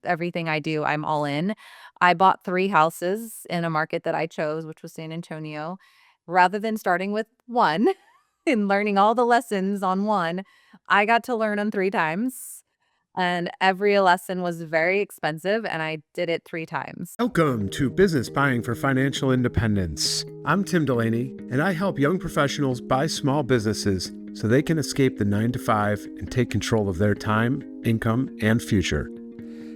everything I do, I'm all in. I bought 3 houses in a market that I chose, which was San Antonio, rather than starting with 1 and learning all the lessons on 1. I got to learn them 3 times, and every lesson was very expensive, and I did it 3 times. Welcome to Business Buying for Financial Independence. I'm Tim Delaney, and I help young professionals buy small businesses so they can escape the 9 to 5 and take control of their time, income, and future.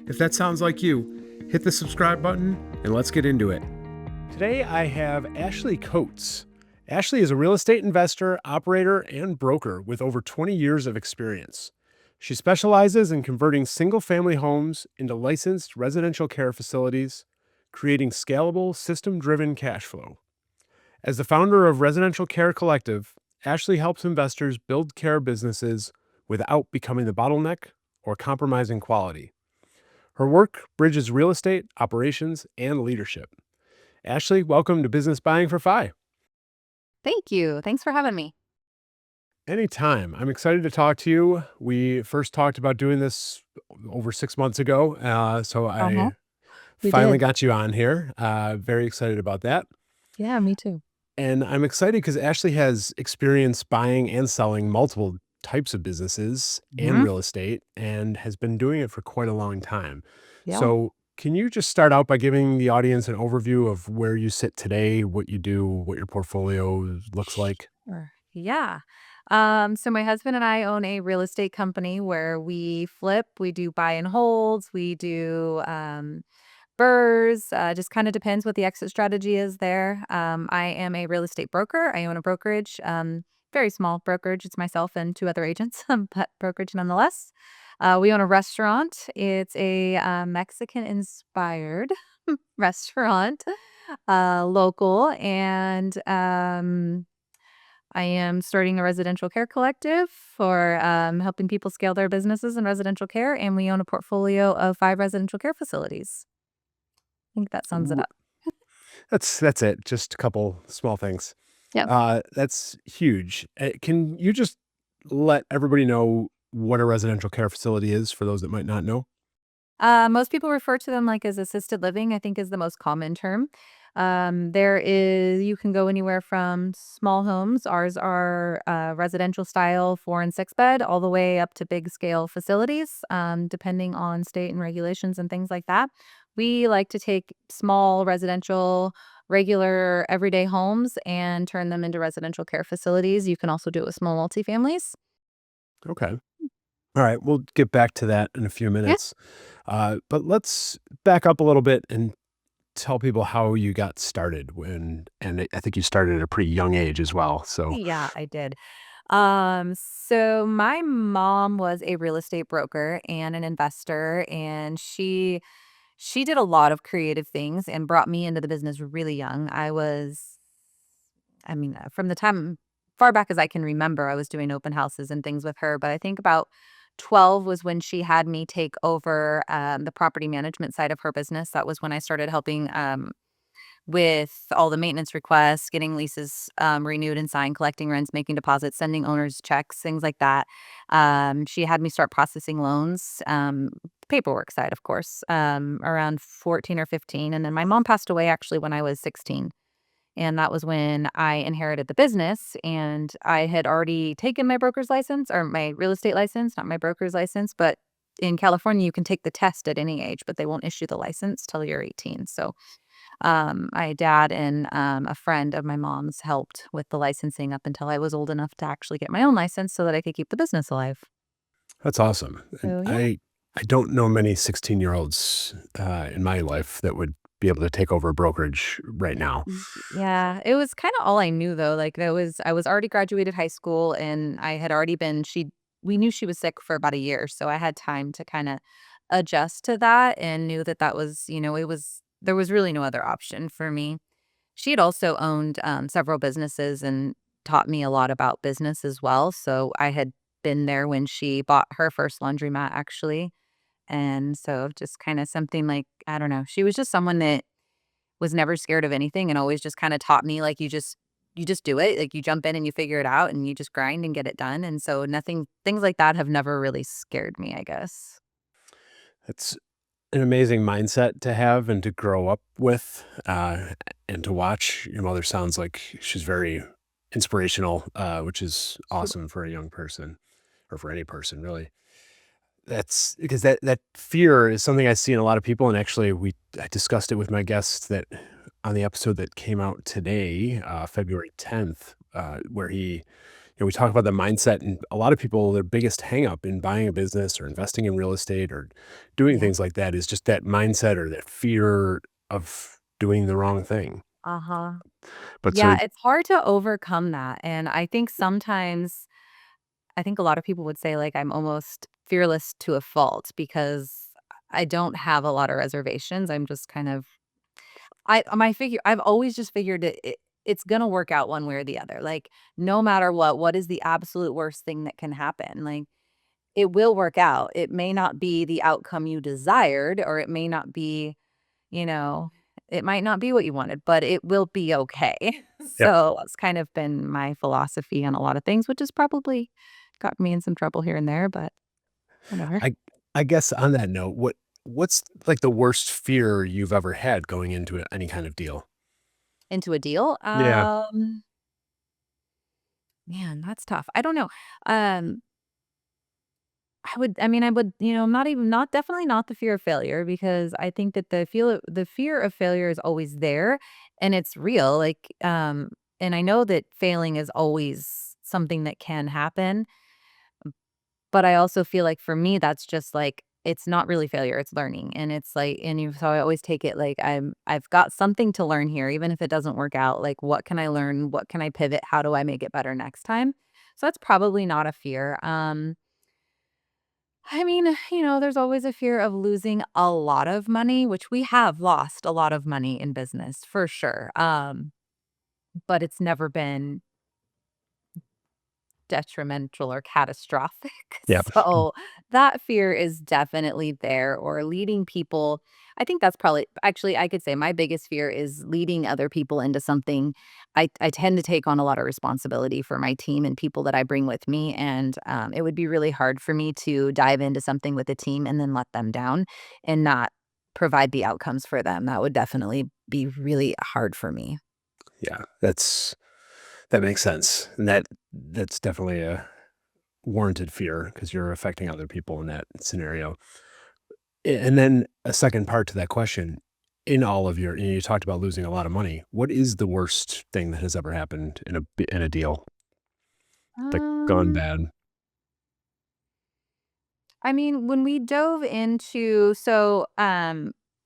If that sounds like you, hit the subscribe button and let's get into it. Today I have Ashley Coates. Ashley is a real estate investor, operator, and broker with over 20 years of experience. She specializes in converting single-family homes into licensed residential care facilities, creating scalable, system-driven cash flow. As the founder of Residential Care Collective, Ashley helps investors build care businesses without becoming the bottleneck or compromising quality. Her work bridges real estate, operations, and leadership. Ashley, welcome to Business Buying for Fi. Thank you. Thanks for having me. Anytime. I'm excited to talk to you. We first talked about doing this over 6 months ago, so Uh-huh. I We finally did. got you on here. Very excited about that. Yeah, me too. And I'm excited because Ashley has experience buying and selling multiple types of businesses and Mhm. real estate and has been doing it for quite a long time. Yeah. So, can you just start out by giving the audience an overview of where you sit today, what you do, what your portfolio looks like? Sure. Yeah. So my husband and I own a real estate company where we flip, we do buy and holds, we do BRRRRs, just kind of depends what the exit strategy is there. I am a real estate broker. I own a brokerage, very small brokerage. It's myself and 2 other agents, but brokerage nonetheless. We own a restaurant. It's a Mexican inspired restaurant, local, and I am starting a residential care collective for helping people scale their businesses in residential care, and we own a portfolio of 5 residential care facilities. I think that sums it W- up. That's it. Just a couple small things. Yep. That's huge. Can you just let everybody know what a residential care facility is for those that might not know? Most people refer to them like as assisted living, I think is the most common term. There is, you can go anywhere from small homes. Ours are residential style 4 and 6 bed, all the way up to big scale facilities, depending on state and regulations and things like that. We like to take small residential, regular, everyday homes and turn them into residential care facilities. You can also do it with small multifamilies. Okay. All right. We'll get back to that in a few Yeah. minutes. But let's back up a little bit and tell people how you got started and I think you started at a pretty young age as well. So, Yeah, I did. So my mom was a real estate broker and an investor, and she did a lot of creative things and brought me into the business really young. From the time far back as I can remember, I was doing open houses and things with her, but I think about 12 was when she had me take over the property management side of her business. That was when I started helping with all the maintenance requests, getting leases renewed and signed, collecting rents, making deposits, sending owners checks, things like that. She had me start processing loans, paperwork side, of course, around 14 or 15. And then my mom passed away actually when I was 16. And that was when I inherited the business. And I had already taken my broker's license or my real estate license, not my broker's license. But in California, you can take the test at any age, but they won't issue the license till you're 18. So my dad and a friend of my mom's helped with the licensing up until I was old enough to actually get my own license so that I could keep the business alive. that's awesome. And So, yeah. I don't know many 16-year-olds in my life that would be able to take over a brokerage right now. Yeah, it was kinda all I knew, though, like, I was already graduated high school, and I had already been she we knew she was sick for about a year, so I had time to kinda adjust to that and knew that that was, it was there was really no other option for me. She had also owned, several businesses and taught me a lot about business as well, so I had been there when she bought her first laundromat, actually, and so just kinda something like, I don't know, she was just someone that was never scared of anything and always just kinda taught me, like, you just do it, like, you jump in and you figure it out and you just grind and get it done, and so nothing things like that have never really scared me, I guess. That's an amazing mindset to have and to grow up with, and to watch. Your mother sounds like she's very inspirational, which is awesome for a young person or for any person, really. That's because that fear is something I see in a lot of people, and actually I discussed it with my guest that on the episode that came out today, February 10th, where we talk about the mindset, and a lot of people, their biggest hang up in buying a business or investing in real estate or doing Yeah. things like that is just that mindset or that fear of doing the wrong thing. Uh-huh. But so Yeah, it's hard to overcome that, and I think sometimes I think a lot of people would say, like, I'm almost fearless to a fault because I don't have a lot of reservations. I'm just kind of I've always just figured it's gonna work out one way or the other. Like, no matter what is the absolute worst thing that can happen? Like, it will work out. It may not be the outcome you desired, or it may not be, you know, it might not be what you wanted, but it will be okay. yep. So, it's kind of been my philosophy on a lot of things, which has probably got me in some trouble here and there, but whatever. I I guess on that note, what's like the worst fear you've ever had going into any kind of deal? Into a deal? Yeah. Man, that's tough. I don't know. Um, I would, not definitely not the fear of failure because I think that the fear of failure is always there and it's real. And I know that failing is always something that can happen, but I also feel like for me, that's just like, it's not really failure, it's learning. And it's like, so I always take it like I've got something to learn here, even if it doesn't work out. Like, what can I learn? What can I pivot? How do I make it better next time? So that's probably not a fear. There's always a fear of losing a lot of money, which we have lost a lot of money in business for sure. But it's never been detrimental or catastrophic. Yep. So that fear is definitely there, or leading people. I think that's probably actually, I could say my biggest fear is leading other people into something. I tend to take on a lot of responsibility for my team and people that I bring with me. And it would be really hard for me to dive into something with a team and then let them down and not provide the outcomes for them. That would definitely be really hard for me. Yeah. That makes sense. And that's definitely a warranted fear because you're affecting other people in that scenario. And then a second part to that question, in all of you talked about losing a lot of money. What is the worst thing that has ever happened in a deal that gone Um, bad? when we dove into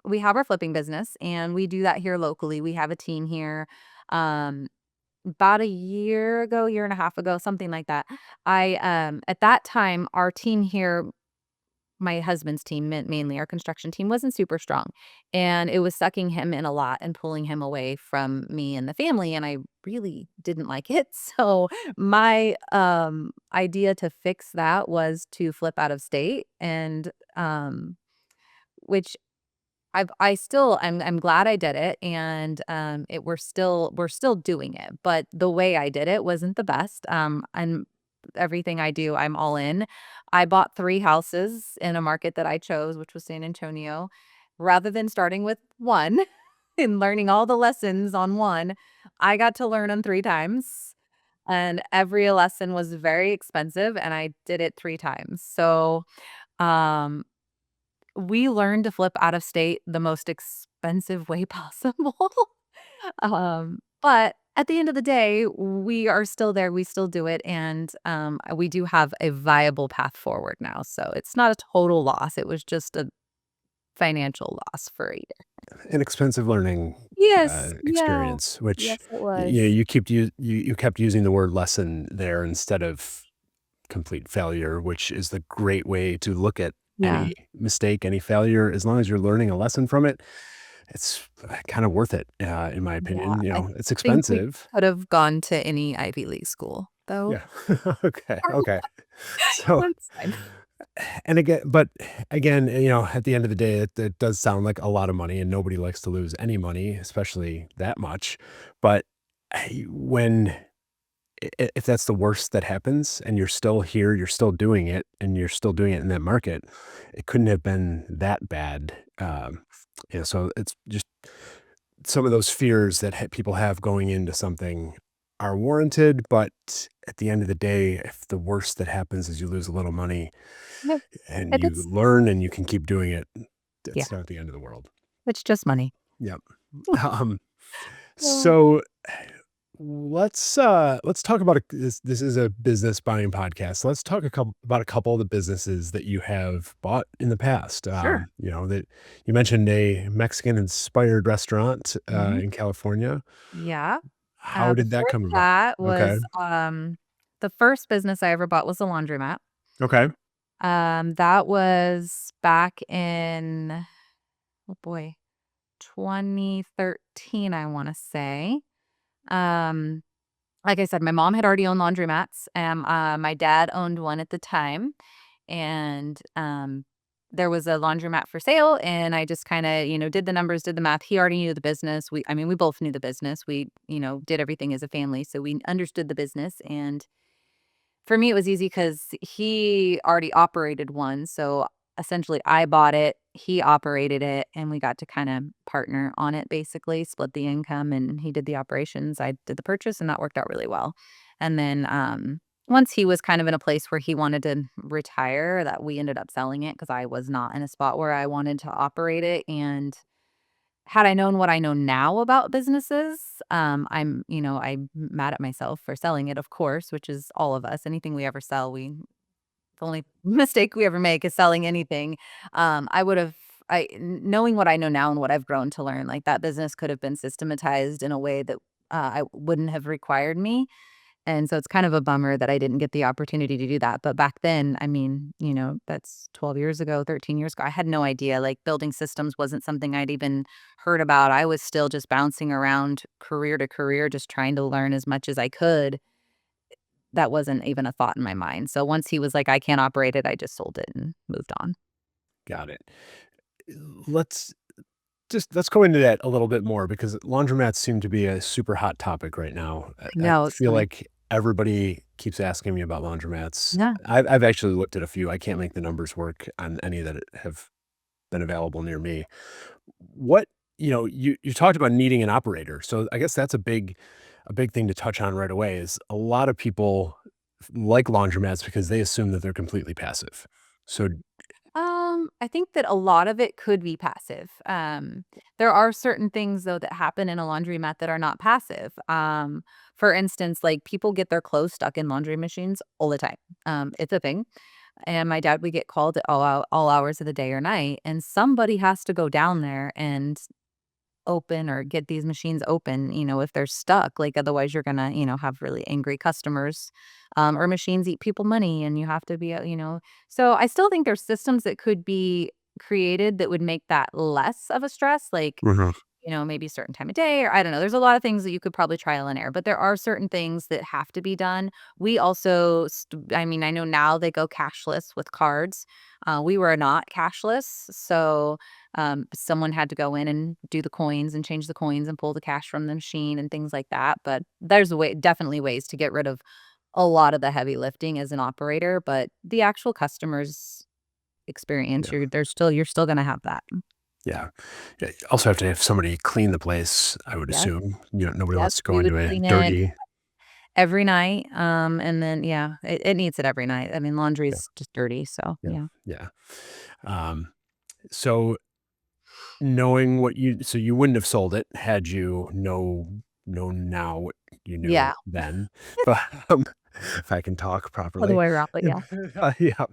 we have our flipping business and we do that here locally. We have a team here. Um, about a year ago, year and a half ago, something like that. At that time, our team here, my husband's team, mainly our construction team, wasn't super strong, and it was sucking him in a lot and pulling him away from me and the family, and I really didn't like it. So my idea to fix that was to flip out of state, and which I'm glad I did it, and, we're still doing it, but the way I did it wasn't the best, and everything I do, I'm all in. I bought 3 houses in a market that I chose, which was San Antonio, rather than starting with 1 and learning all the lessons on 1, I got to learn them 3 times, and every lesson was very expensive, and I did it 3 times, so, um we learned to flip out of state the most expensive way possible. But at the end of the day, we are still there, we still do it, and, we do have a viable path forward now, so it's not a total loss, it was just a financial loss for a year. An expensive learning Yes, yeah. experience, which Yes, it was. you kept using the word lesson there instead of complete failure, which is the great way to look at Yeah, any mistake, any failure. As long as you're learning a lesson from it, it's kind of worth it, in my yeah, opinion. I It's think we expensive. could have gone to any Ivy League school, though. Yeah. Okay. Okay. So, That's fine. and again, at the end of the day, it does sound like a lot of money, and nobody likes to lose any money, especially that much. But when if that's the worst that happens and you're still here, you're still doing it, and you're still doing it in that market, it couldn't have been that bad. So it's just some of those fears that people have going into something are warranted, but at the end of the day, if the worst that happens is you lose a little money Yeah, and and you it's learn and you can keep doing it, yeah, it's not the end of the world. it's just money. Yep. Um, Well, so let's talk about this is a business buying podcast. Let's talk about a couple of the businesses that you have bought in the past. sure. That you mentioned a Mexican inspired restaurant Mhm. in California. Yeah. How did that Before come about? that Okay. was, the first business I ever bought was a laundromat. Okay. That was back in, oh boy, 2013, I wanna say. Um, like I said, my mom had already owned laundromats, and, my dad owned one at the time, and, there was a laundromat for sale, and I just kinda, did the numbers, did the math. He already knew the business. We both knew the business. We, did everything as a family, so we understood the business, and for me, it was easy because he already operated one, so essentially I bought it, he operated it, and we got to kinda partner on it basically, split the income, and he did the operations, I did the purchase, and that worked out really well. And then, once he was kind of in a place where he wanted to retire, that we ended up selling it because I was not in a spot where I wanted to operate it, and had I known what I know now about businesses, I'm mad at myself for selling it, of course, which is all of us. Anything we ever sell, the only mistake we ever make is selling anything. I would have, knowing what I know now and what I've grown to learn, like that business could have been systematized in a way that I wouldn't have required me. And so it's kind of a bummer that I didn't get the opportunity to do that, but back then, that's 12 years ago, 13 years ago, I had no idea, like, building systems wasn't something I'd even heard about. I was still just bouncing around career to career, just trying to learn as much as I could. That wasn't even a thought in my mind. So once he was like, "I can't operate it," I just sold it and moved on. Got it. Let's let's go into that a little bit more because laundromats seem to be a super hot topic right now. I No, it's feel funny. like everybody keeps asking me about laundromats. Yeah. I've actually looked at a few. I can't make the numbers work on any that have been available near me. What you talked about needing an operator, so I guess that's a big thing to touch on right away. Is a lot of people like laundromats because they assume that they're completely passive. So I think that a lot of it could be passive. There are certain things though that happen in a laundromat that are not passive. For instance, like people get their clothes stuck in laundry machines all the time. It's a thing. And my dad would get called at all hours of the day or night, and somebody has to go down there and open or get these machines open, if they're stuck, like, otherwise you're gonna, have really angry customers, or machines eat people money and you have to be, so I still think there's systems that could be created that would make that less of a stress, like, Mhm. maybe a certain time of day, or I don't know. There's a lot of things that you could probably trial and error, but there are certain things that have to be done. We also, I know now they go cashless with cards. We were not cashless, so someone had to go in and do the coins and change the coins and pull the cash from the machine and things like that. But there's definitely ways to get rid of a lot of the heavy lifting as an operator, but the actual customers experience, Yeah. you're still gonna have that. Yeah. Yeah, you also have to have somebody clean the place, I would Yes. assume. Nobody Yep, wants to go we would into a clean it dirty. every night, and then yeah, it needs it every night. I mean, Yeah, laundry's just dirty, so yeah, yeah. yeah. Um, so knowing what so you wouldn't have sold it had you known now what you knew Yeah, then, but, if I can talk other properly. way around, but yeah. Yeah,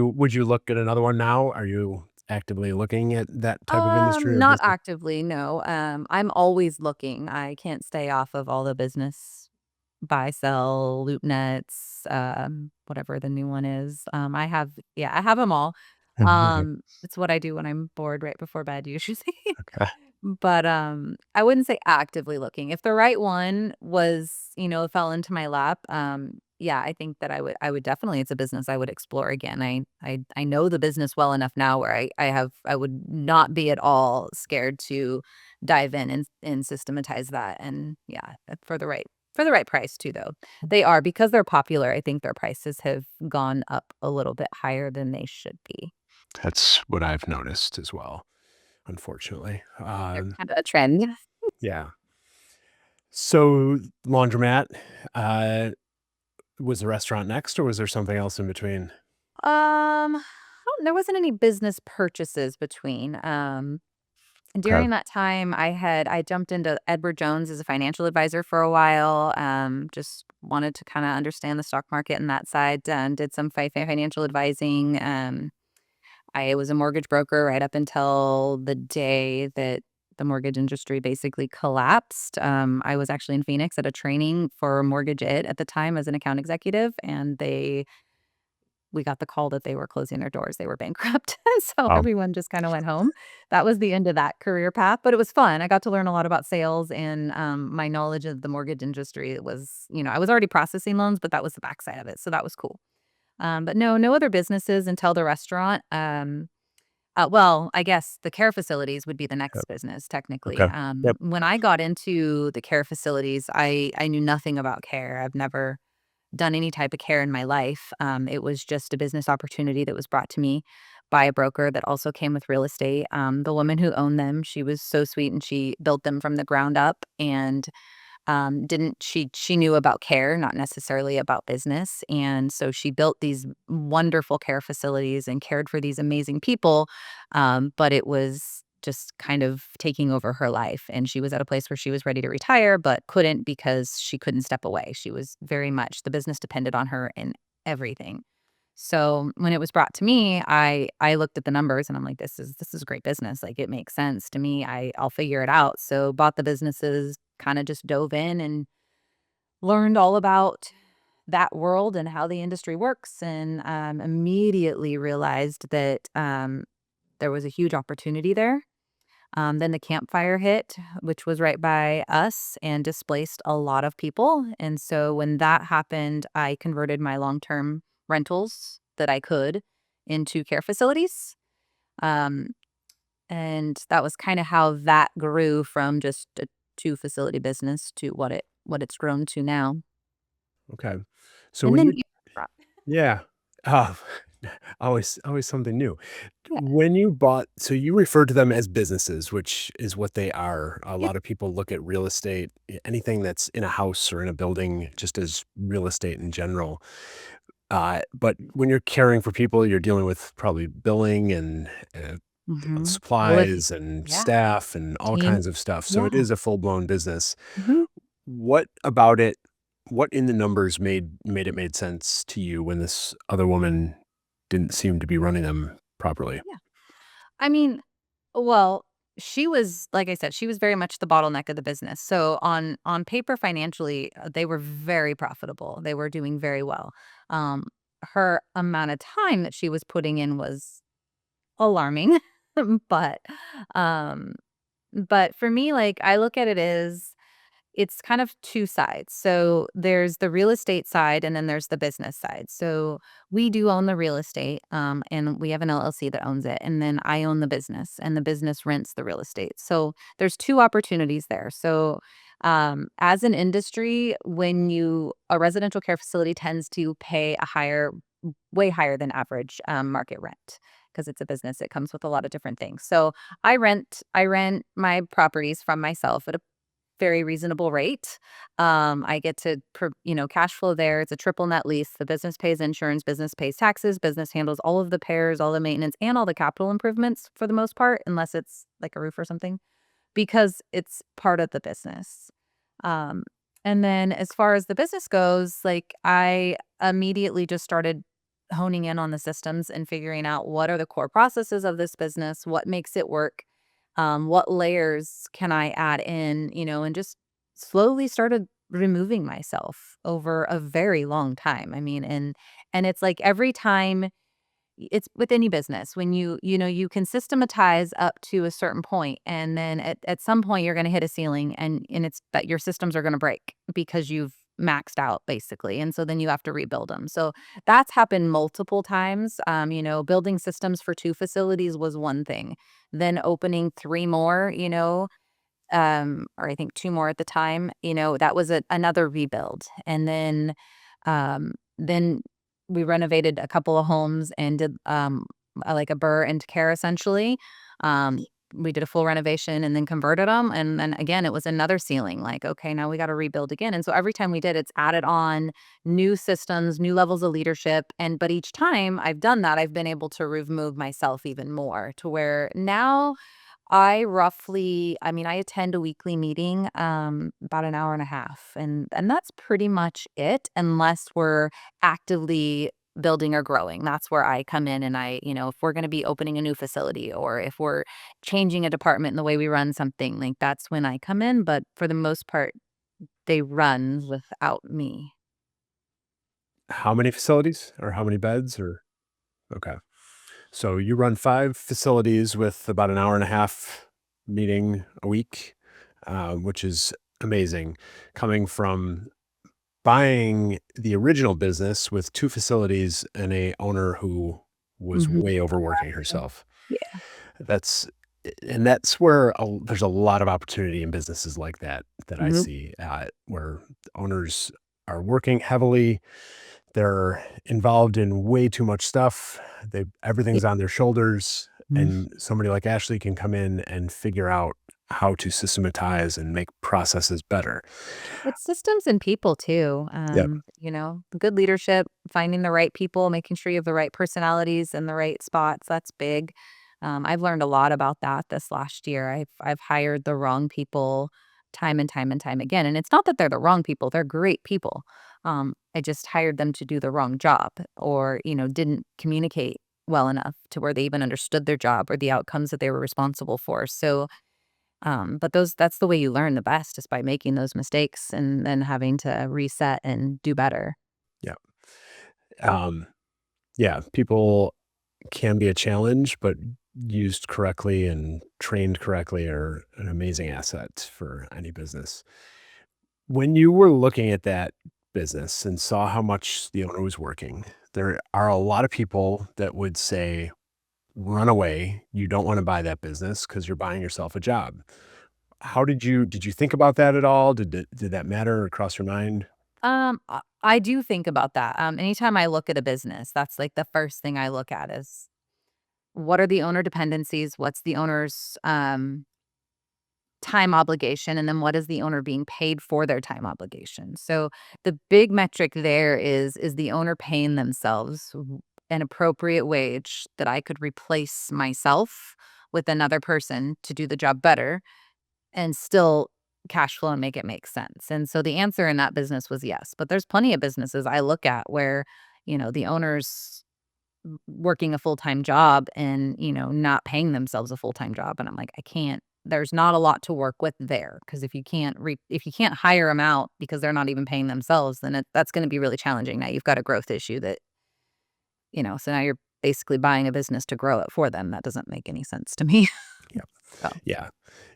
would you look at another one now? Are you actively looking at that type of industry or Not business? actively, no. I'm always looking. I can't stay off of all the business buy, sell, loop nets, whatever the new one is. I have them all. It's what I do when I'm bored right before bed usually. Okay. But, I wouldn't say actively looking. If the right one was, fell into my lap, yeah, I think that I would definitely, it's a business I would explore again. I know the business well enough now where I would not be at all scared to dive in and systematize that. And yeah, for the right price too, though. They are because they're popular. I think their prices have gone up a little bit higher than they should be. That's what I've noticed as well, unfortunately. They're kind of a trend. Yeah. So laundromat, uh, was the restaurant next, or was there something else in between? There wasn't any business purchases between. Okay. During that time, I jumped into Edward Jones as a financial advisor for a while. Just wanted to kind of understand the stock market and that side. Did some financial advising. I was a mortgage broker right up until the day that the mortgage industry basically collapsed. I was actually in Phoenix at a training for Mortgage It at the time as an account executive, and we got the call that they were closing their doors. They were bankrupt. So Wow. everyone just kind of went home. That was the end of that career path, but it was fun. I got to learn a lot about sales and my knowledge of the mortgage industry. It was, I was already processing loans, but that was the backside of it. So that was cool. But no other businesses until the restaurant. Well, I guess the care facilities would be the next Yep. business technically. Okay. Yep. When I got into the care facilities, I knew nothing about care. I've never done any type of care in my life. It was just a business opportunity that was brought to me by a broker that also came with real estate. The woman who owned them, she was so sweet and she built them from the ground up and didn't she knew about care, not necessarily about business, and so she built these wonderful care facilities and cared for these amazing people, but it was just kind of taking over her life, and she was at a place where she was ready to retire, but couldn't because she couldn't step away. She was very much the business depended on her in everything. So when it was brought to me, I looked at the numbers and I'm like, this is great business. Like it makes sense to me. I'll figure it out. So bought the businesses, kind of just dove in and learned all about that world and how the industry works, and immediately realized that there was a huge opportunity there. Then the campfire hit, which was right by us and displaced a lot of people. And so when that happened, I converted my long term rentals that I could into care facilities. Um, and that was kind of how that grew from just a two facility business to what it's grown to now. Okay. So And when then you yeah. Oh, always something new. yeah, When you bought so you refer to them as businesses, which is what they are. A yep, lot of people look at real estate, anything that's in a house or in a building just as real estate in general. But when you're caring for people, you're dealing with probably billing and, well, if supplies and yeah, staff and all team, kinds of stuff. So it yeah. is a full-blown business. Mhm. What about it what in the numbers made sense to you when this other woman didn't seem to be running them properly? Yeah. I mean, well, she was like I said, she was very much the bottleneck of the business. So on paper financially, they were very profitable. They were doing very well. Um, Her amount of time that she was putting in was alarming. but um but for me, like I look at it as it's kind of 2 sides. So there's the real estate side and then there's the business side. So we do own the real estate, and we have an LLC that owns it. And then I own the business and the business rents the real estate. So there's 2 opportunities there. So as an industry, a residential care facility tends to pay a way higher than average market rent because it's a business. It comes with a lot of different things. So I rent my properties from myself at a very reasonable rate. I get to, cash flow there. It's a triple net lease. The business pays insurance, business pays taxes, business handles all of the repairs, all the maintenance, and all the capital improvements for the most part, unless it's like a roof or something, because it's part of the business. Um, and then as far as the business goes, like I immediately just started honing in on the systems and figuring out what are the core processes of this business, what makes it work, what layers can I add in, and just slowly started removing myself over a very long time. I mean, and it's like every time it's with any business when you can systematize up to a certain point, and then at some point you're going to hit a ceiling, and it's that your systems are going to break because you've maxed out basically, and so then you have to rebuild them. So that's happened multiple times. Building systems for two facilities was one thing, then opening three more, or I think 2 more at the time, that was another rebuild. And then we renovated a couple of homes and did, like a burr and care essentially. Um, we did a full renovation and then converted them. And then again, it was another ceiling, like, okay, now we gotta rebuild again. And so every time we did, it's added on new systems, new levels of leadership. But each time I've done that, I've been able to remove myself even more to where now I attend a weekly meeting, about an hour and a half, and that's pretty much it unless we're actively building or growing. That's where I come in and if we're gonna be opening a new facility or if we're changing a department in the way we run something, like, that's when I come in, but for the most part, they run without me. How many facilities or how many beds or okay. So you run 5 facilities with about an hour and a half meeting a week, which is amazing coming from buying the original business with 2 facilities and a owner who was Mhm. way overworking herself. Yeah. That's and that's where there's a lot of opportunity in businesses like that I Mhm. see, where owners are working heavily, they're involved in way too much stuff, Yeah. everything's on their shoulders, Mhm. and somebody like Ashley can come in and figure out how to systematize and make processes better. It's systems and people too. Yep. Good leadership, finding the right people, making sure you have the right personalities in the right spots. That's big. I've learned a lot about that this last year. I've hired the wrong people time and time and time again. And it's not that they're the wrong people, they're great people. I just hired them to do the wrong job or, didn't communicate well enough to where they even understood their job or the outcomes that they were responsible for. So but that's the way you learn the best is by making those mistakes and then having to reset and do better. Yep. Um, yeah, people can be a challenge, but used correctly and trained correctly are an amazing asset for any business. When you were looking at that business and saw how much the owner was working, there are a lot of people that would say, run away. You don't want to buy that business because you're buying yourself a job. How did you think about that at all? Did that matter or cross your mind? I do think about that. Anytime I look at a business, that's like the first thing I look at is what are the owner dependencies? What's the owner's time obligation? And then what is the owner being paid for their time obligation? So the big metric there is the owner paying themselves an appropriate wage that I could replace myself with another person to do the job better and still cash flow and make it make sense. And so the answer in that business was yes. But there's plenty of businesses I look at where, the owner's working a full-time job and, not paying themselves a full-time job. And I'm like, I can't, there's not a lot to work with there. Cause if you can't hire them out because they're not even paying themselves, then that's going to be really challenging. Now you've got a growth issue so now you're basically buying a business to grow it for them. That doesn't make any sense to me. Yeah. So, Yeah.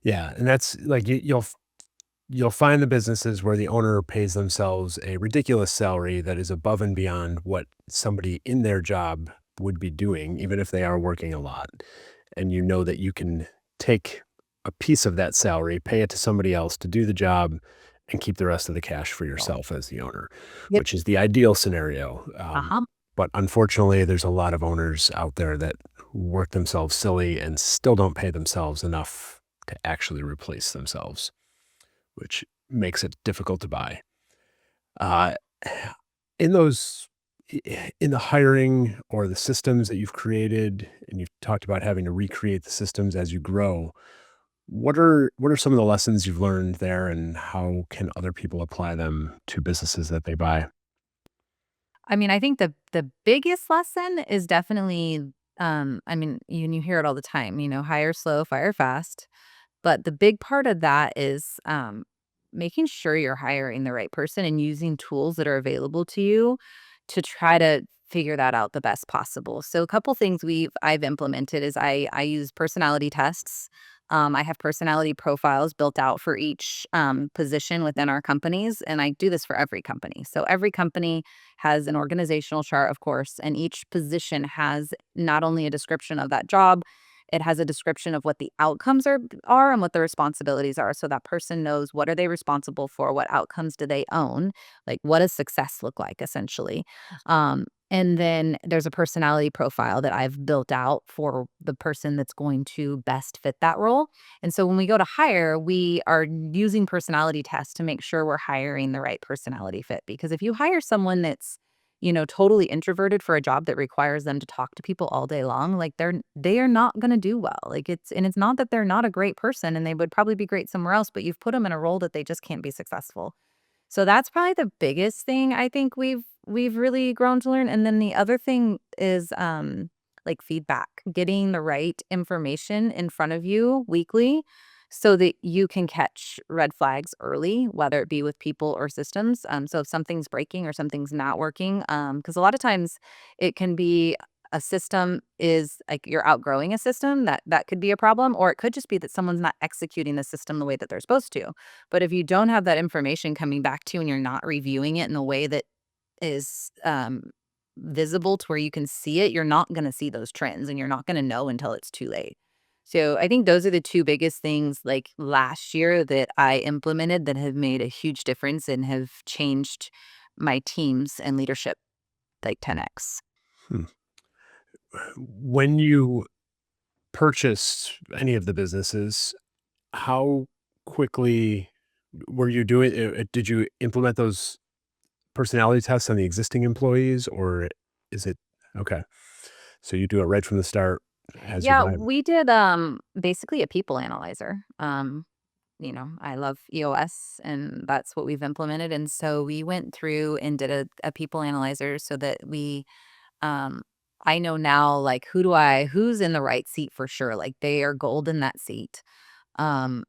Yeah. And that's like you'll find the businesses where the owner pays themselves a ridiculous salary that is above and beyond what somebody in their job would be doing, even if they are working a lot. And you know that you can take a piece of that salary, pay it to somebody else to do the job, and keep the rest of the cash for yourself as the owner, yep. which is the ideal scenario. Uh-huh. But unfortunately, there's a lot of owners out there that work themselves silly and still don't pay themselves enough to actually replace themselves, which makes it difficult to buy. Uh, in those in the hiring or the systems that you've created, and you've talked about having to recreate the systems as you grow, what are some of the lessons you've learned there, and how can other people apply them to businesses that they buy? I think the biggest lesson is definitely, you hear it all the time, hire slow, fire fast. But the big part of that is making sure you're hiring the right person and using tools that are available to you to try to figure that out the best possible. So a couple things I've implemented is I use personality tests. I have personality profiles built out for each position within our companies, and I do this for every company. So every company has an organizational chart, of course, and each position has not only a description of that job, It has a description of what the outcomes are and what the responsibilities are. So that person knows what are they responsible for, what outcomes do they own, like what does success look like essentially. And then there's a personality profile that I've built out for the person that's going to best fit that role. And so when we go to hire, we are using personality tests to make sure we're hiring the right personality fit. Because if you hire someone that's, totally introverted for a job that requires them to talk to people all day long, like they are not going to do well. It's not that they're not a great person and they would probably be great somewhere else, but you've put them in a role that they just can't be successful. So that's probably the biggest thing I think we've really grown to learn, and then the other thing is, like, feedback, getting the right information in front of you weekly so that you can catch red flags early, whether it be with people or systems, so if something's breaking or something's not working, because a lot of times it can be a system is like, you're outgrowing a system, that could be a problem, or it could just be that someone's not executing the system the way that they're supposed to. But if you don't have that information coming back to you and you're not reviewing it in a way that is, visible to where you can see it, you're not gonna see those trends and you're not gonna know until it's too late. So I think those are the 2 biggest things, like, last year that I implemented that have made a huge difference and have changed my teams and leadership, like, 10x. Hmm. When you purchased any of the businesses, how quickly were you doing did you implement those personality tests on the existing employees, or is it okay, so you do it right from the start as you Yeah, buy 'em. we did, basically a people analyzer. I love EOS, and that's what we've implemented, and so we went through and did a people analyzer so that um I know now, like, who's in the right seat for sure, like, they are gold in that seat, um,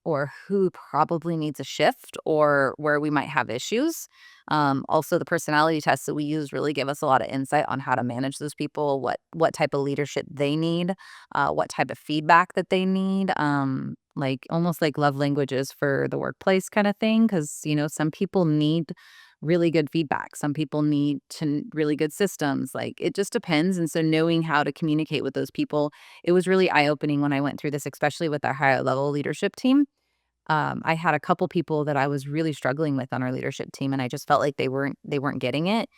or who probably needs a shift or where we might have issues. Also, the personality tests that we use really give us a lot of insight on how to manage those people, what type of leadership they need, what type of feedback that they need, like almost like love languages for the workplace kind of thing. Because some people need really good feedback, some people need really good systems. Like it just depends. And so knowing how to communicate with those people, it was really eye-opening when I went through this, especially with our higher level leadership team. I had a couple people that I was really struggling with on our leadership team, and I just felt like they weren't getting it.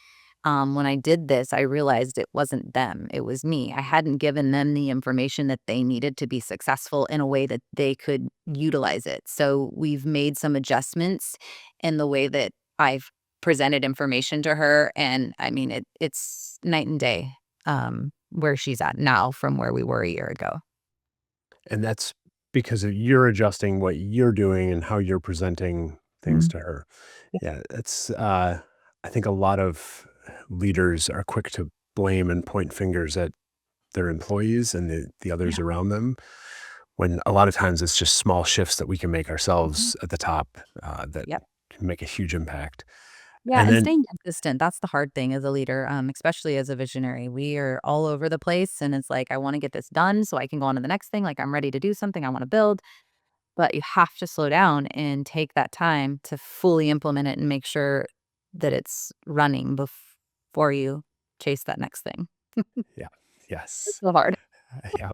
When I did this, I realized it wasn't them, it was me. I hadn't given them the information that they needed to be successful in a way that they could utilize it. So we've made some adjustments in the way that I've presented information to her, and I mean, it's night and day, where she's at now from where we were a year ago. And that's because of you're adjusting what you're doing and how you're presenting things Mm, to her. yeah, Yeah, it's, I think a lot of leaders are quick to blame and point fingers at their employees and the others yeah, around them, when a lot of times it's just small shifts that we can make mhm, ourselves at the top, that yep. can make a huge impact. Yeah, And and then staying consistent, that's the hard thing as a leader, especially as a visionary. We are all over the place, and it's like, I wanna get this done so I can go on to the next thing, like, I'm ready to do something, I wanna build, but you have to slow down and take that time to fully implement it and make sure that it's running before you chase that next thing. yeah, It's yes. so hard. Yeah.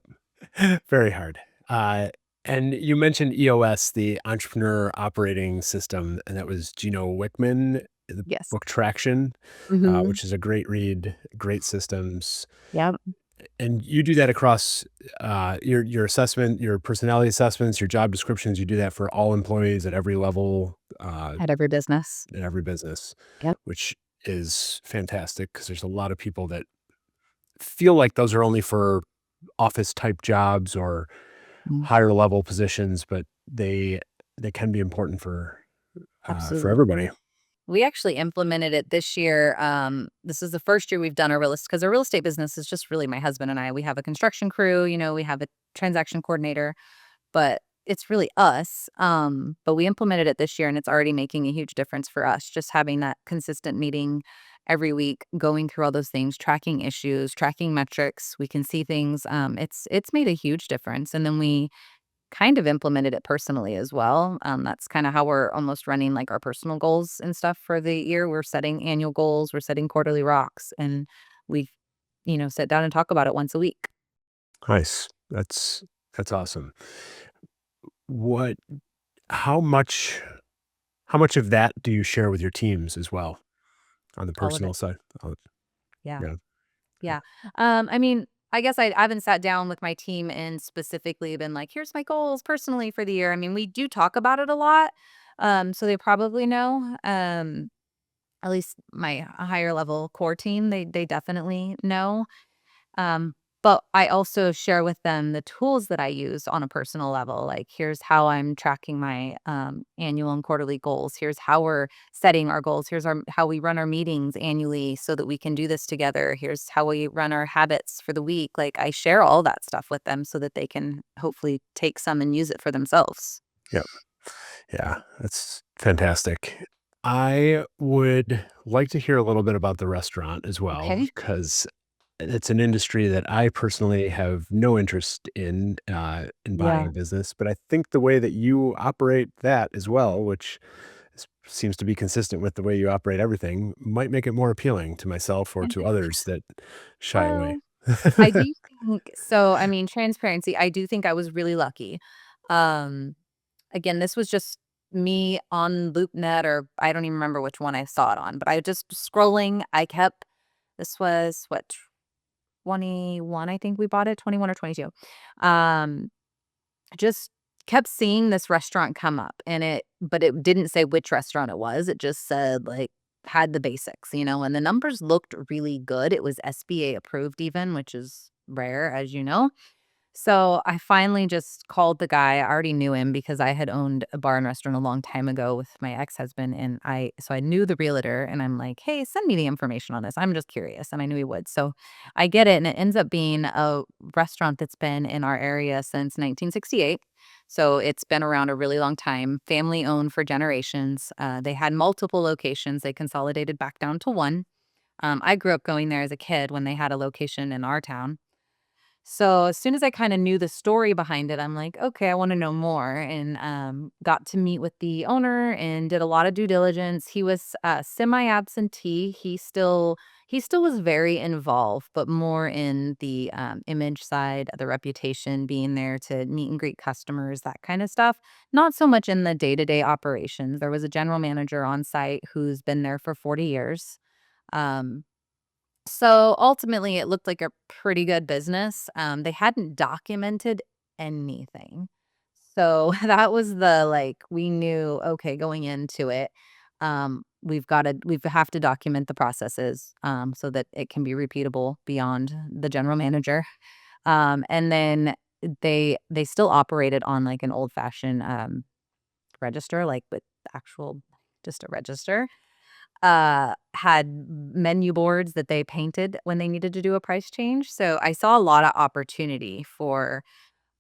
Very hard. Uh, and you mentioned EOS, the Entrepreneur Operating System, and that was Gino Wickman, the Yes. book Traction, Mhm. which is a great read, great systems. Yep. And you do that across your assessment, your personality assessments, your job descriptions. You do that for all employees at every level, At every business. in every business, Yep. which is fantastic because there's a lot of people that feel like those are only for office type jobs or Mm, higher level positions, but they can be important for absolutely. everybody. We actually implemented it this year. This is the first year we've done our because our real estate business is just really my husband and I. We have a construction crew, we have a transaction coordinator, but it's really us. But we implemented it this year and it's already making a huge difference for us. Just having that consistent meeting every week, going through all those things, tracking issues, tracking metrics. We can see things. It's made a huge difference. And then we kind of implemented it personally as well. That's kinda how we're almost running, like, our personal goals and stuff for the year. We're setting annual goals, we're setting quarterly rocks, and we, sit down and talk about it once a week. Nice. That's that's awesome. What how much how much of that do you share with your teams as well on the All of it. personal side? Oh, Yeah. yeah. Yeah. I mean, I guess I haven't sat down with my team and specifically been like, here's my goals personally for the year. I mean, we do talk about it a lot. So they probably know. At least my higher level core team, they definitely know. Um, but I also share with them the tools that I use on a personal level. Like, here's how I'm tracking my annual and quarterly goals. Here's how we're setting our goals. Here's how we run our meetings annually so that we can do this together. Here's how we run our habits for the week. Like, I share all that stuff with them so that they can hopefully take some and use it for themselves. Yep. Yeah, that's fantastic. I would like to hear a little bit about the restaurant as well, Okay. because it's an industry that I personally have no interest in buying Yeah. a business, but I think the way that you operate that as well, which seems to be consistent with the way you operate everything, might make it more appealing to myself or to others that shy away. Well, I do think so. I mean, transparency, I do think I was really lucky. Um, Again, this was just me on LoopNet, or I don't even remember which one I saw it on, but I just scrolling. I kept this was what 21, I think we bought it, 21 or 22. Um, just kept seeing this restaurant come up and but it didn't say which restaurant it was. It just said like had the basics, and the numbers looked really good. It was SBA approved even, which is rare, as you know. So I finally just called the guy. I already knew him because I had owned a bar and restaurant a long time ago with my ex-husband, and I knew the realtor, and I'm like, "Hey, send me the information on this. I'm just curious." And I knew he would. So I get it, and it ends up being a restaurant that's been in our area since 1968. So it's been around a really long time, family owned for generations. They had multiple locations. They consolidated back down to one. I grew up going there as a kid when they had a location in our town. So as soon as I kinda knew the story behind it, I'm like, "Okay, I wanna know more," and, got to meet with the owner and did a lot of due diligence. He was, semi-absentee. He still was very involved, but more in the, image side, the reputation, being there to meet and greet customers, that kinda stuff. Not so much in the day-to-day operations. There was a general manager on site who's been there for 40 years. Um so ultimately, it looked like a pretty good business. They hadn't documented anything. So that was we knew, okay, going into it, we have to document the processes, so that it can be repeatable beyond the general manager. And then they still operated on like an old fashioned register, like with actual just a register. Had menu boards that they painted when they needed to do a price change. So I saw a lot of opportunity for,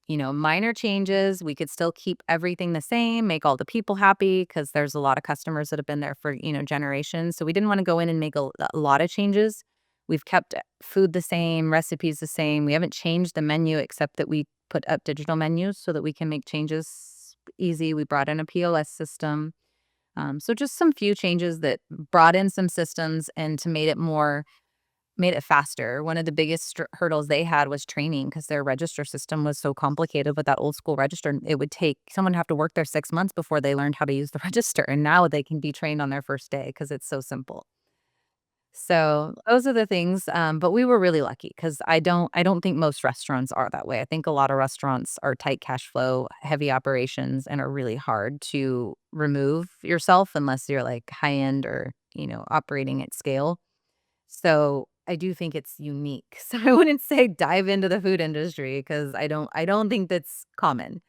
minor changes. We could still keep everything the same, make all the people happy because there's a lot of customers that have been there for, generations. So we didn't want to go in and make a lot of changes. We've kept food the same, recipes the same. We haven't changed the menu except that we put up digital menus so that we can make changes easy. We brought in a POS system. So just some few changes that brought in some systems and to made it faster. One of the biggest hurdles they had was training because their register system was so complicated with that old school register. It would take someone have to work there 6 months before they learned how to use the register, and now they can be trained on their first day because it's so simple. So those are the things, but we were really lucky because I don't think most restaurants are that way. I think a lot of restaurants are tight cash flow, heavy operations, and are really hard to remove yourself unless you're like high end or operating at scale. So I do think it's unique. So I wouldn't say dive into the food industry because I don't think that's common.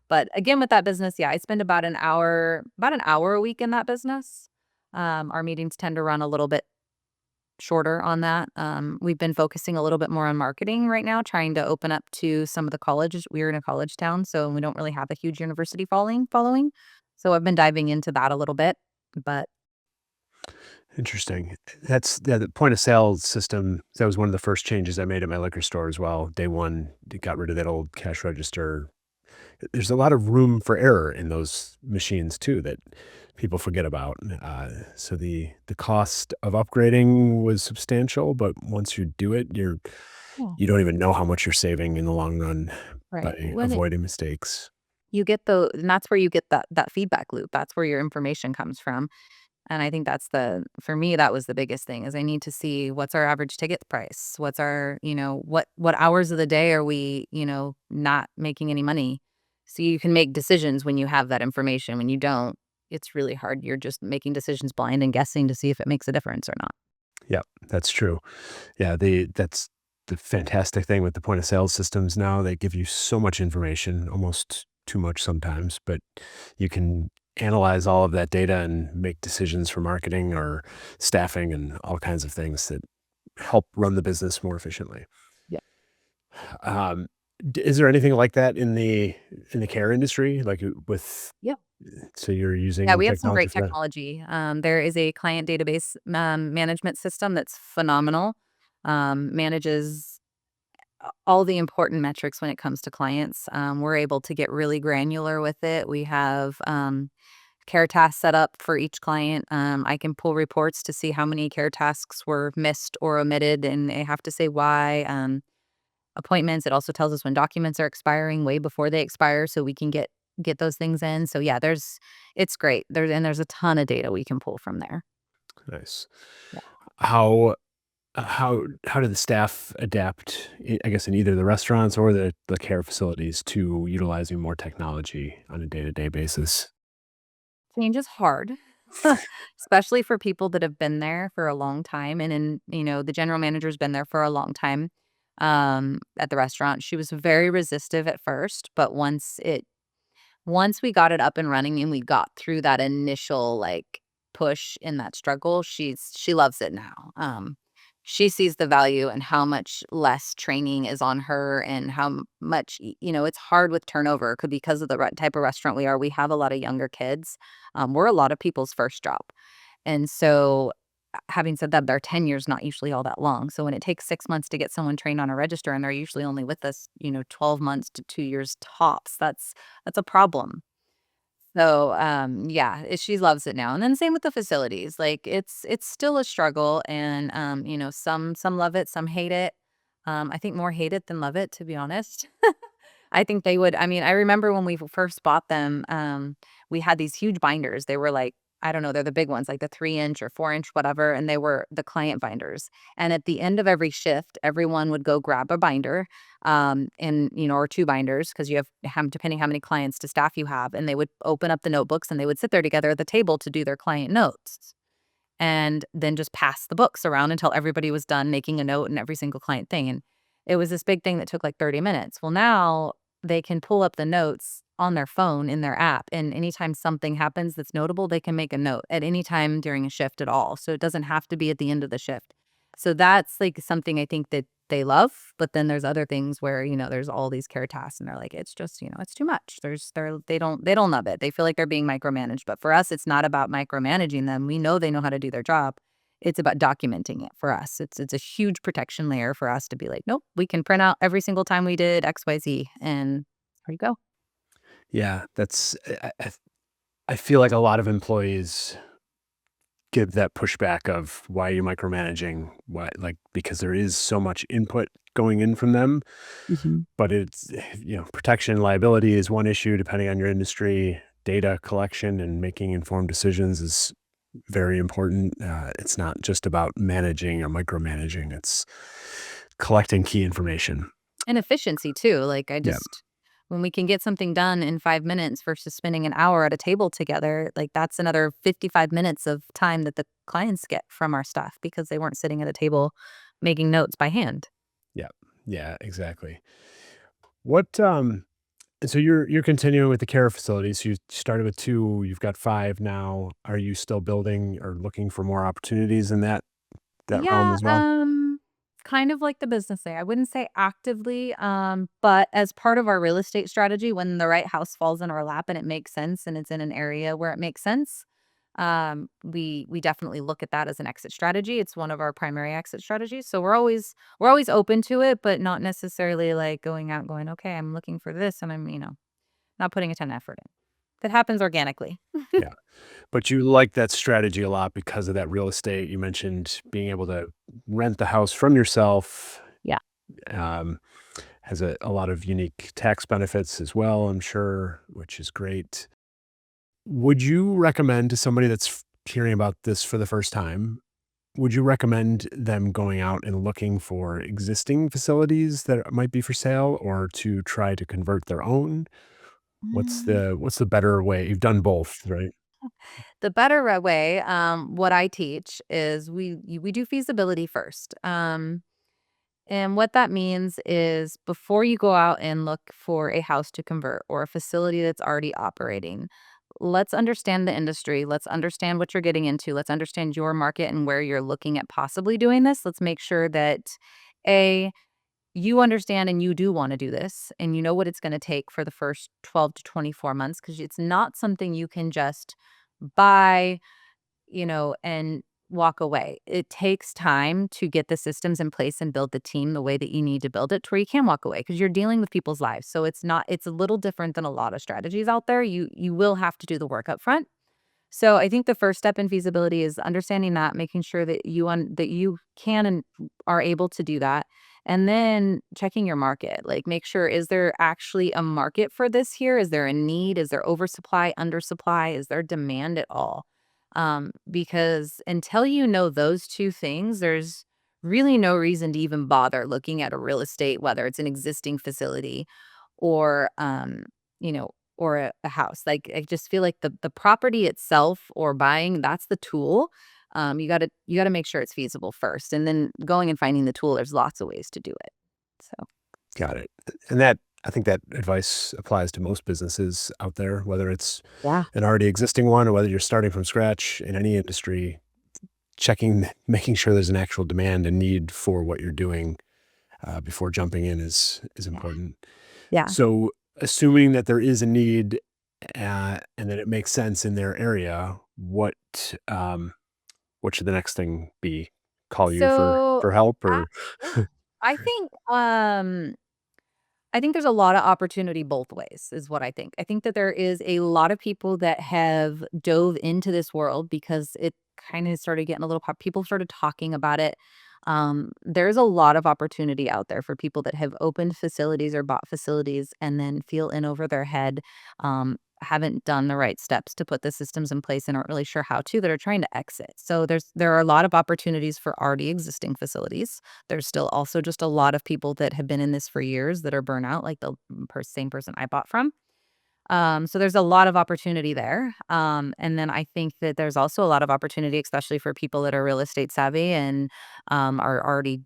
But again, with that business, yeah, I spend about an hour a week in that business. Our meetings tend to run a little bit shorter on that. We've been focusing a little bit more on marketing right now, trying to open up to some of the colleges. We're in a college town, so we don't really have a huge university following. So I've been diving into that a little bit, but Interesting. That's yeah, the point of sale system, that was one of the first changes I made at my liquor store as well. Day one, they got rid of that old cash register. There's a lot of room for error in those machines too that people forget about. So the cost of upgrading was substantial, but once you do it, Yeah. you don't even know how much you're saving in the long run Right. by avoiding mistakes. You get and that's where you get that feedback loop. That's where your information comes from. And I think that's for me, that was the biggest thing is I need to see what's our average ticket price? What's our, what hours of the day are we, not making any money? So you can make decisions when you have that information. When you don't, it's really hard. You're just making decisions blind and guessing to see if it makes a difference or not. Yep, that's true. Yeah, that's the fantastic thing with the point of sale systems now. They give you so much information, almost too much sometimes, but you can analyze all of that data and make decisions for marketing or staffing and all kinds of things that help run the business more efficiently. Yeah. Um, is there anything like that in the care industry, like with Yeah. so you're Yeah, using we have some technology great for that? technology. There is a client database management system that's phenomenal. Manages all the important metrics when it comes to clients. We're able to get really granular with it. We have care tasks set up for each client. I can pull reports to see how many care tasks were missed or omitted, and I have to say why. Appointments. It also tells us when documents are expiring way before they expire, so we can get those things in. So yeah, it's great. There's a ton of data we can pull from there. Nice. Yeah. How how do the staff adapt, I guess, in either the restaurants or the care facilities to utilizing more technology on a day-to-day basis? Change is hard, especially for people that have been there for a long time, and the general manager's been there for a long time, at the restaurant. She was very resistive at first, but once we got it up and running and we got through that initial, like, push in that struggle, she loves it now. She sees the value and how much less training is on her and how much, it's hard with turnover because of the type of restaurant we are. We have a lot of younger kids. We're a lot of people's first job. And so, having said that, their tenure's not usually all that long. So when it takes 6 months to get someone trained on a register and they're usually only with us, 12 months to 2 years tops, that's a problem. So, yeah, she loves it now, and then same with the facilities, like, it's still a struggle, and, some love it, some hate it. I think more hate it than love it, to be honest. I think they would. I mean, I remember when we first bought them, we had these huge binders. They were like, I don't know, they're the big ones, like the 3-inch or 4-inch, whatever, and they were the client binders. And at the end of every shift, everyone would go grab a binder, or 2 binders because you have depending how many clients to staff you have, and they would open up the notebooks and they would sit there together at the table to do their client notes and then just pass the books around until everybody was done making a note in every single client thing, and it was this big thing that took, like, 30 minutes. Well, now they can pull up the notes on their phone in their app, and anytime something happens that's notable, they can make a note at any time during a shift at all, so it doesn't have to be at the end of the shift. So that's, like, something I think that they love, but then there's other things where, there's all these care tasks and they're like, "It's just, it's too much." They don't love it. They feel like they're being micromanaged, but for us, it's not about micromanaging them. We know they know how to do their job. It's about documenting it for us. It's a huge protection layer for us to be like, "Nope, we can print out every single time we did XYZ, and there you go." Yeah, I feel like a lot of employees give that pushback of why are you micromanaging? Why, like, because there is so much input going in from them, Mhm. but it's, protection and liability is one issue depending on your industry. Data collection and making informed decisions is very important. It's not just about managing or micromanaging, it's collecting key information. And efficiency too, like, Yeah. when we can get something done in 5 minutes versus spending an hour at a table together, like, that's another 55 minutes of time that the clients get from our staff because they weren't sitting at a table making notes by hand. Yeah. Yeah, exactly. What so you're continuing with the care facilities. You started with 2, you've got 5 now. Are you still building or looking for more opportunities in that realm Yeah, as well? kind of like the business thing. I wouldn't say actively, but as part of our real estate strategy, when the right house falls in our lap and it makes sense and it's in an area where it makes sense, we definitely look at that as an exit strategy. It's one of our primary exit strategies. So we're always open to it, but not necessarily like going out and going, okay, I'm looking for this and I'm, not putting a ton of effort in. That happens organically. Yeah. But you like that strategy a lot because of that real estate. You mentioned being able to rent the house from yourself Yeah. Um, has a lot of unique tax benefits as well, I'm sure, which is great. Would you recommend to somebody that's hearing about this for the first time, would you recommend them going out and looking for existing facilities that might be for sale or to try to convert their own? Mm. What's the better way? You've done both, right? The better way, what I teach is we do feasibility first. And what that means is before you go out and look for a house to convert or a facility that's already operating, let's understand the industry. Let's understand what you're getting into. Let's understand your market and where you're looking at possibly doing this. Let's make sure that A, you understand and you do want to do this and you know what it's going to take for the first 12 to 24 months because it's not something you can just buy, and walk away. It takes time to get the systems in place and build the team the way that you need to build it to where you can walk away because you're dealing with people's lives. So it's a little different than a lot of strategies out there. You will have to do the work up front. So I think the first step in feasibility is understanding that, making sure that that you can and are able to do that. And then checking your market. Like make sure, is there actually a market for this here? Is there a need? Is there oversupply, undersupply? Is there demand at all? Because until you know those two things, there's really no reason to even bother looking at a real estate, whether it's an existing facility or or a house. Like I just feel like the property itself or buying, that's the tool. You gotta make sure it's feasible first. And then going and finding the tool, there's lots of ways to do it. So Got it. And I think that advice applies to most businesses out there, whether it's yeah. an already existing one or whether you're starting from scratch in any industry, making sure there's an actual demand and need for what you're doing before jumping in is Yeah. important. Yeah. So, assuming that there is a need and that it makes sense in their area, what should the next thing be? Call you So for help I, or yeah, I think I think there's a lot of opportunity both ways, is what I think. I think that there is a lot of people that have dove into this world because it kind of started getting a little pop. People started talking about it. There's a lot of opportunity out there for people that have opened facilities or bought facilities and then feel in over their head, haven't done the right steps to put the systems in place and aren't really sure how to, that are trying to exit. So there are a lot of opportunities for already existing facilities. There's still also just a lot of people that have been in this for years that are burnout, like the same person I bought from. So there's a lot of opportunity there. And then I think that there's also a lot of opportunity, especially for people that are real estate savvy and are already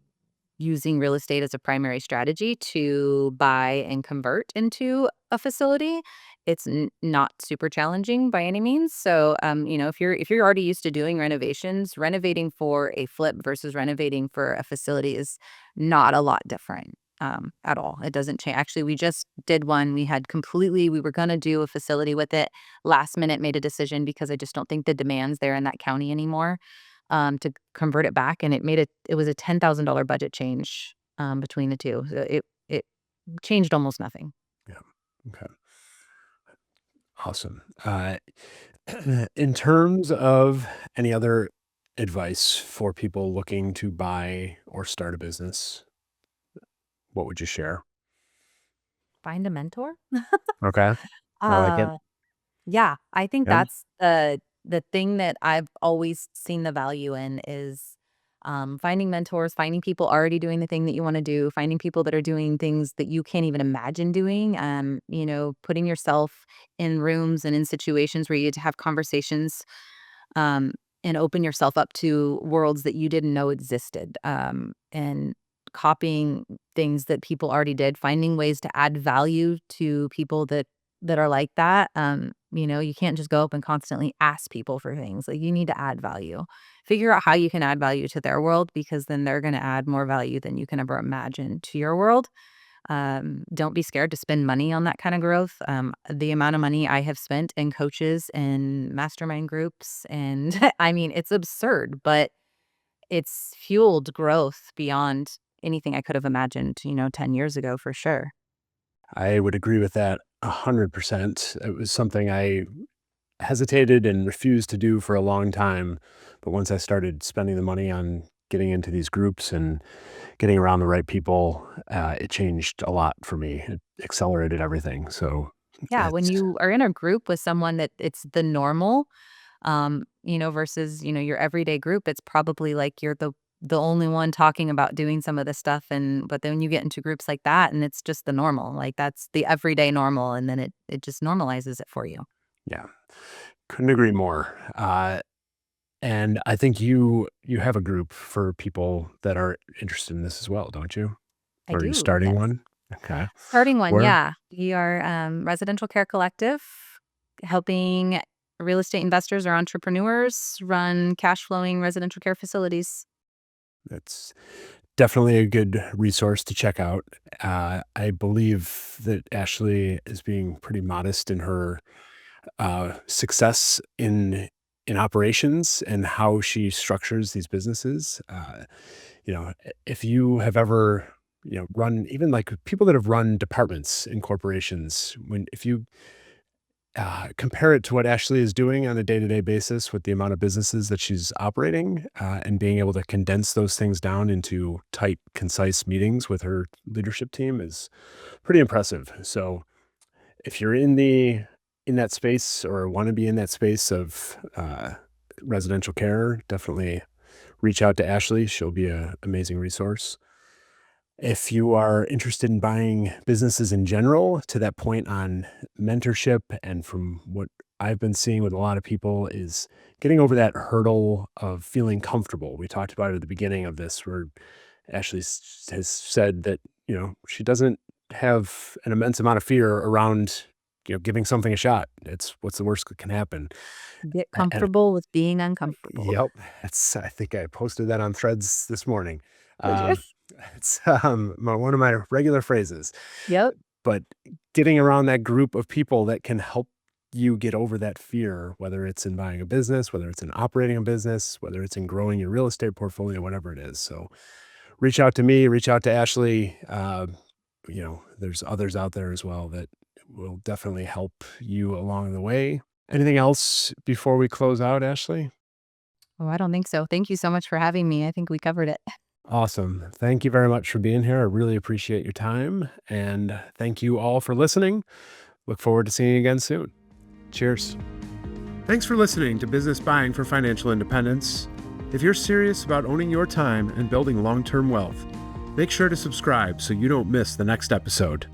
using real estate as a primary strategy to buy and convert into a facility. It's not super challenging by any means. So, if you're already used to doing renovations, renovating for a flip versus renovating for a facility is not a lot different at all. It doesn't change. Actually, we just did one. We were going to do a facility with it. Last minute made a decision because I just don't think the demand's there in that county anymore to convert it back, and it was a $10,000 budget change, between the 2. So it changed almost nothing. yeah. Okay. Awesome. In terms of any other advice for people looking to buy or start a business, what would you share? Find a mentor? Okay. I like it. Uh, yeah, I think Yeah. that's the thing that I've always seen the value in is, finding mentors, finding people already doing the thing that you wanna do, finding people that are doing things that you can't even imagine doing, putting yourself in rooms and in situations where you get to have conversations um, and open yourself up to worlds that you didn't know existed, and copying things that people already did, finding ways to add value to people that are like that. You can't just go up and constantly ask people for things. Like you need to add value. Figure out how you can add value to their world because then they're going to add more value than you can ever imagine to your world. Don't be scared to spend money on that kind of growth. The amount of money I have spent in coaches and mastermind groups, and I mean, it's absurd, but it's fueled growth beyond anything I could have imagined, 10 years ago for sure. I would agree with that 100%. It was something I hesitated and refused to do for a long time. But once I started spending the money on getting into these groups and getting around the right people, it changed a lot for me. It accelerated everything. So Yeah, when it's, you are in a group with someone that it's the normal, versus, your everyday group, it's probably like you're the only one talking about doing some of this stuff, but then you get into groups like that and it's just the normal. Like that's the everyday normal, and then it just normalizes it for you. yeah, couldn't agree more. And I think you have a group for people that are interested in this as well, don't you? I Or are you do, starting yes. one? Okay. Starting one, Where? yeah. We are residential care collective, helping real estate investors or entrepreneurs run cash flowing residential care facilities. That's definitely a good resource to check out. I believe that Ashley is being pretty modest in her success in operations and how she structures these businesses. If you have ever run even like people that have run departments in corporations, when if you compare it to what Ashley is doing on a day-to-day basis with the amount of businesses that she's operating, and being able to condense those things down into tight, concise meetings with her leadership team is pretty impressive. So if you're in that space or want to be in that space of residential care, definitely reach out to Ashley. She'll be an amazing resource. If you are interested in buying businesses in general, to that point on mentorship, and from what I've been seeing with a lot of people, is getting over that hurdle of feeling comfortable. We talked about it at the beginning of this, where Ashley has said that, she doesn't have an immense amount of fear around, giving something a shot. It's what's the worst that can happen. Get And comfortable with being uncomfortable. yep, I think I posted that on Threads this morning. Um, Yes. it's one of my regular phrases. Yep. But getting around that group of people that can help you get over that fear, whether it's in buying a business, whether it's in operating a business, whether it's in growing your real estate portfolio, whatever it is. So reach out to me, reach out to Ashley. There's others out there as well that will definitely help you along the way. Anything else before we close out, Ashley? Oh, I don't think so. Thank you so much for having me. I think we covered it. Awesome. Thank you very much for being here. I really appreciate your time. And thank you all for listening. Look forward to seeing you again soon. Cheers. Thanks for listening to Business Buying for Financial Independence. If you're serious about owning your time and building long-term wealth, make sure to subscribe so you don't miss the next episode.